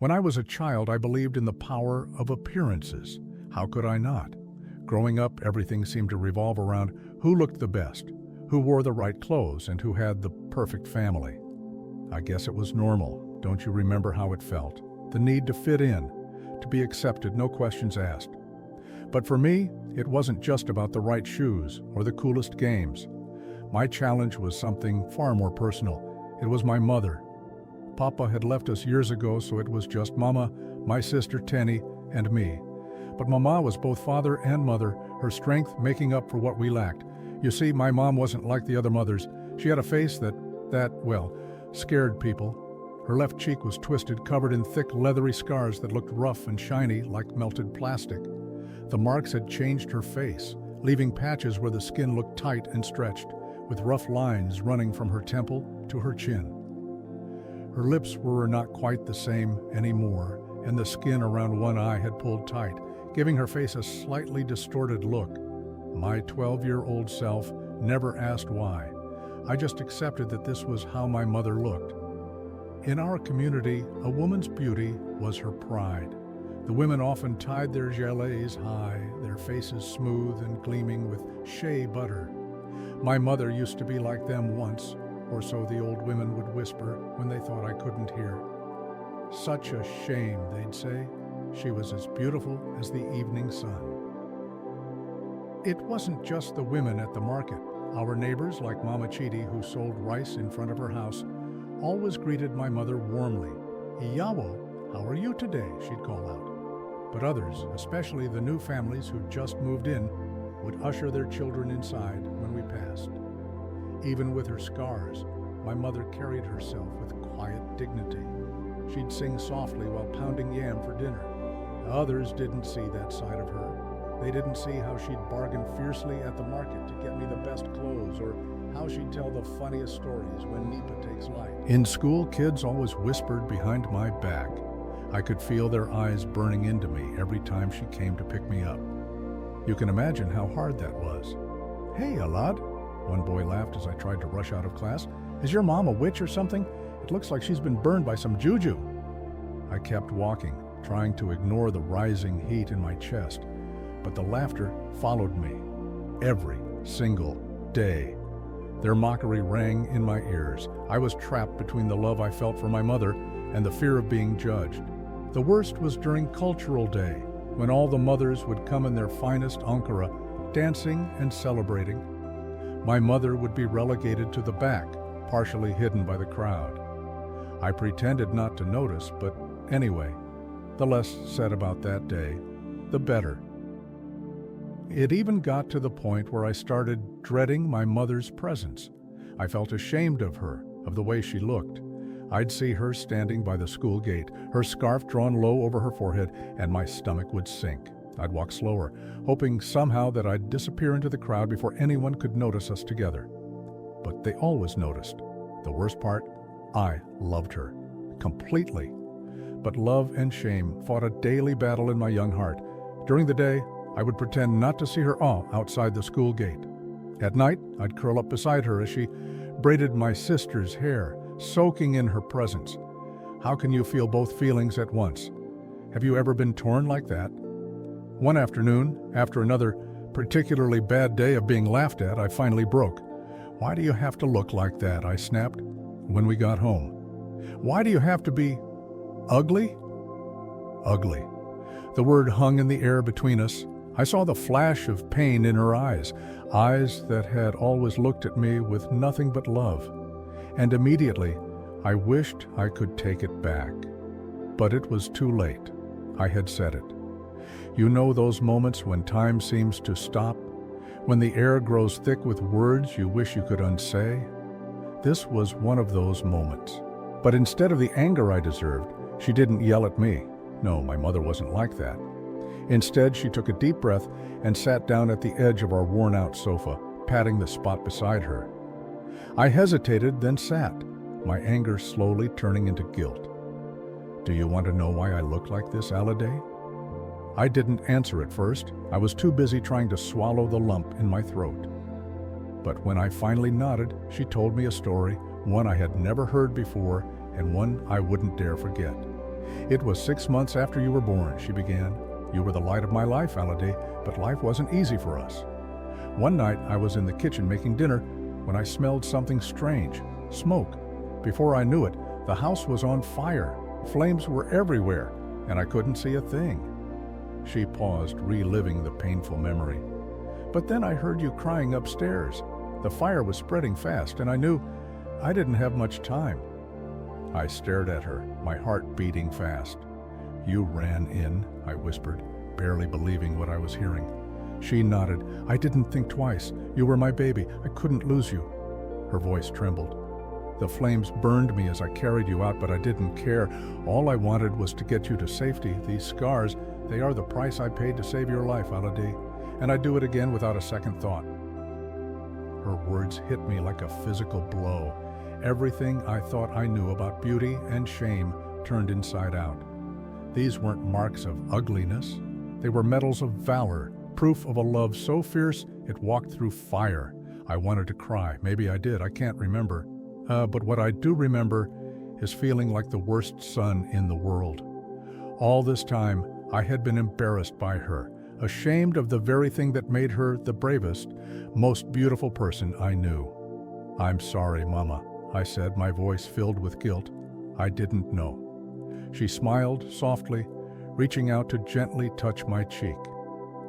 When I was a child, I believed in the power of appearances. How could I not? Growing up, everything seemed to revolve around who looked the best, who wore the right clothes, and who had the perfect family. I guess it was normal. Don't you remember how it felt? The need to fit in, to be accepted, no questions asked. But for me, it wasn't just about the right shoes or the coolest games. My challenge was something far more personal. It was my mother. Papa had left us years ago, so it was just Mama, my sister Tenny, and me. But Mama was both father and mother, her strength making up for what we lacked. You see, my mom wasn't like the other mothers. She had a face that scared people. Her left cheek was twisted, covered in thick, leathery scars that looked rough and shiny like melted plastic. The marks had changed her face, leaving patches where the skin looked tight and stretched, with rough lines running from her temple to her chin. Her lips were not quite the same anymore, and the skin around one eye had pulled tight, giving her face a slightly distorted look. My 12-year-old self never asked why. I just accepted that this was how my mother looked. In our community, a woman's beauty was her pride. The women often tied their gilets high, their faces smooth and gleaming with shea butter. My mother used to be like them once, or so the old women would whisper when they thought I couldn't hear. Such a shame, they'd say. She was as beautiful as the evening sun. It wasn't just the women at the market. Our neighbors, like Mama Chidi, who sold rice in front of her house, always greeted my mother warmly. "Iyawo, how are you today?" she'd call out. But others, especially the new families who'd just moved in, would usher their children inside when we passed. Even with her scars, my mother carried herself with quiet dignity. She'd sing softly while pounding yam for dinner. Others didn't see that side of her. They didn't see how she'd bargain fiercely at the market to get me the best clothes, or how she'd tell the funniest stories when Nipa takes light. In school, kids always whispered behind my back. I could feel their eyes burning into me every time she came to pick me up. You can imagine how hard that was. "Hey, Alade," one boy laughed as I tried to rush out of class. "Is your mom a witch or something? It looks like she's been burned by some juju." I kept walking, trying to ignore the rising heat in my chest, but the laughter followed me every single day. Their mockery rang in my ears. I was trapped between the love I felt for my mother and the fear of being judged. The worst was during Cultural Day, when all the mothers would come in their finest ankara, dancing and celebrating. My mother would be relegated to the back, partially hidden by the crowd. I pretended not to notice, but anyway, the less said about that day, the better. It even got to the point where I started dreading my mother's presence. I felt ashamed of her, of the way she looked. I'd see her standing by the school gate, her scarf drawn low over her forehead, and my stomach would sink. I'd walk slower, hoping somehow that I'd disappear into the crowd before anyone could notice us together. But they always noticed. The worst part, I loved her, completely. But love and shame fought a daily battle in my young heart. During the day, I would pretend not to see her outside the school gate. At night, I'd curl up beside her as she braided my sister's hair, soaking in her presence. How can you feel both feelings at once? Have you ever been torn like that? One afternoon, after another particularly bad day of being laughed at, I finally broke. "Why do you have to look like that?" I snapped when we got home. "Why do you have to be ugly?" Ugly. The word hung in the air between us. I saw the flash of pain in her eyes, eyes that had always looked at me with nothing but love. And immediately, I wished I could take it back. But it was too late. I had said it. You know those moments when time seems to stop? When the air grows thick with words you wish you could unsay? This was one of those moments. But instead of the anger I deserved, she didn't yell at me. No, my mother wasn't like that. Instead, she took a deep breath and sat down at the edge of our worn-out sofa, patting the spot beside her. I hesitated, then sat, my anger slowly turning into guilt. "Do you want to know why I look like this, Alade?" I didn't answer at first. I was too busy trying to swallow the lump in my throat. But when I finally nodded, she told me a story, one I had never heard before and one I wouldn't dare forget. "It was 6 months after you were born," she began. "You were the light of my life, Alade, but life wasn't easy for us. One night I was in the kitchen making dinner when I smelled something strange, smoke. Before I knew it, the house was on fire. Flames were everywhere, and I couldn't see a thing." She paused, reliving the painful memory. "But then I heard you crying upstairs. The fire was spreading fast, and I knew I didn't have much time." I stared at her, my heart beating fast. "You ran in," I whispered, barely believing what I was hearing. She nodded. "I didn't think twice. You were my baby. I couldn't lose you." Her voice trembled. "The flames burned me as I carried you out, but I didn't care. All I wanted was to get you to safety. These scars, they are the price I paid to save your life, Alade, and I'd do it again without a second thought." Her words hit me like a physical blow. Everything I thought I knew about beauty and shame turned inside out. These weren't marks of ugliness. They were medals of valor, proof of a love so fierce it walked through fire. I wanted to cry. Maybe I did. I can't remember. But what I do remember is feeling like the worst son in the world. All this time, I had been embarrassed by her, ashamed of the very thing that made her the bravest, most beautiful person I knew. "I'm sorry, Mama," I said, my voice filled with guilt. "I didn't know." She smiled softly, reaching out to gently touch my cheek.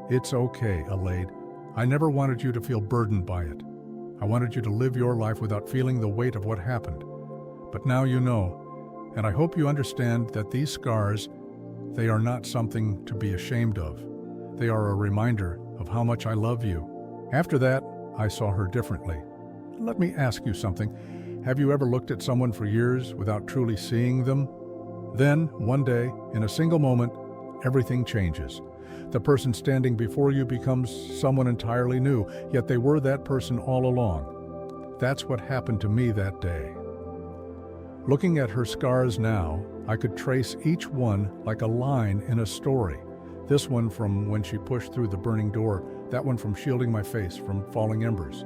"It's okay, Alade. I never wanted you to feel burdened by it. I wanted you to live your life without feeling the weight of what happened. But now you know, and I hope you understand that these scars, they are not something to be ashamed of. They are a reminder of how much I love you." After that, I saw her differently. "Let me ask you something. Have you ever looked at someone for years without truly seeing them? Then, one day, in a single moment, everything changes. The person standing before you becomes someone entirely new, yet they were that person all along." That's what happened to me that day. Looking at her scars now, I could trace each one like a line in a story. This one from when she pushed through the burning door, that one from shielding my face from falling embers.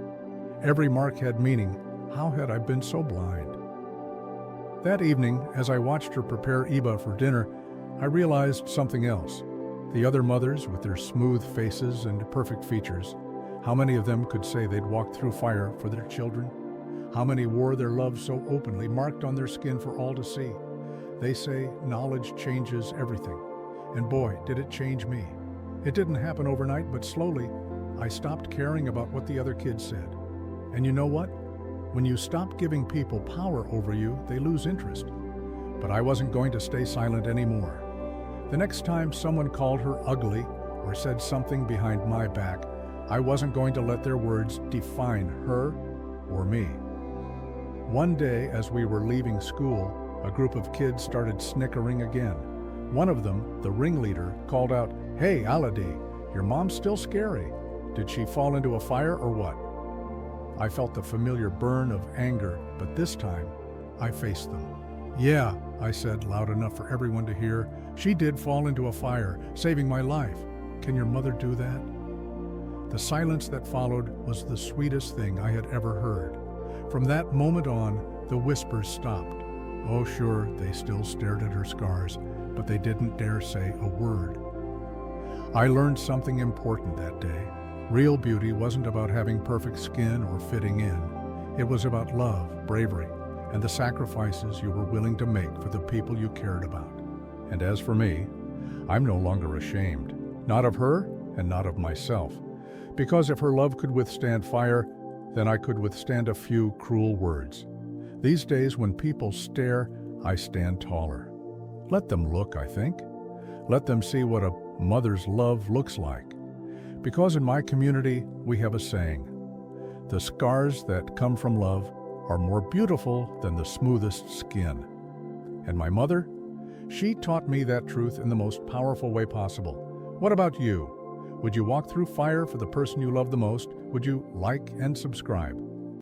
Every mark had meaning. How had I been so blind? That evening, as I watched her prepare Iba for dinner, I realized something else. The other mothers, with their smooth faces and perfect features, how many of them could say they'd walked through fire for their children? How many wore their love so openly, marked on their skin for all to see? They say knowledge changes everything. And boy, did it change me. It didn't happen overnight, but slowly, I stopped caring about what the other kids said. And you know what? When you stop giving people power over you, they lose interest. But I wasn't going to stay silent anymore. The next time someone called her ugly or said something behind my back, I wasn't going to let their words define her or me. One day, as we were leaving school, a group of kids started snickering again. One of them, the ringleader, called out, "Hey, Alade, your mom's still scary. Did she fall into a fire or what?" I felt the familiar burn of anger, but this time, I faced them. "Yeah," I said loud enough for everyone to hear, "she did fall into a fire, saving my life. Can your mother do that?" The silence that followed was the sweetest thing I had ever heard. From that moment on, the whispers stopped. Oh sure, they still stared at her scars, but they didn't dare say a word. I learned something important that day. Real beauty wasn't about having perfect skin or fitting in. It was about love, bravery, and the sacrifices you were willing to make for the people you cared about. And as for me, I'm no longer ashamed. Not of her and not of myself. Because if her love could withstand fire, then I could withstand a few cruel words. These days when people stare, I stand taller. Let them look, I think. Let them see what a mother's love looks like. Because in my community, we have a saying, "The scars that come from love are more beautiful than the smoothest skin." And my mother? She taught me that truth in the most powerful way possible. What about you? Would you walk through fire for the person you love the most? Would you like and subscribe?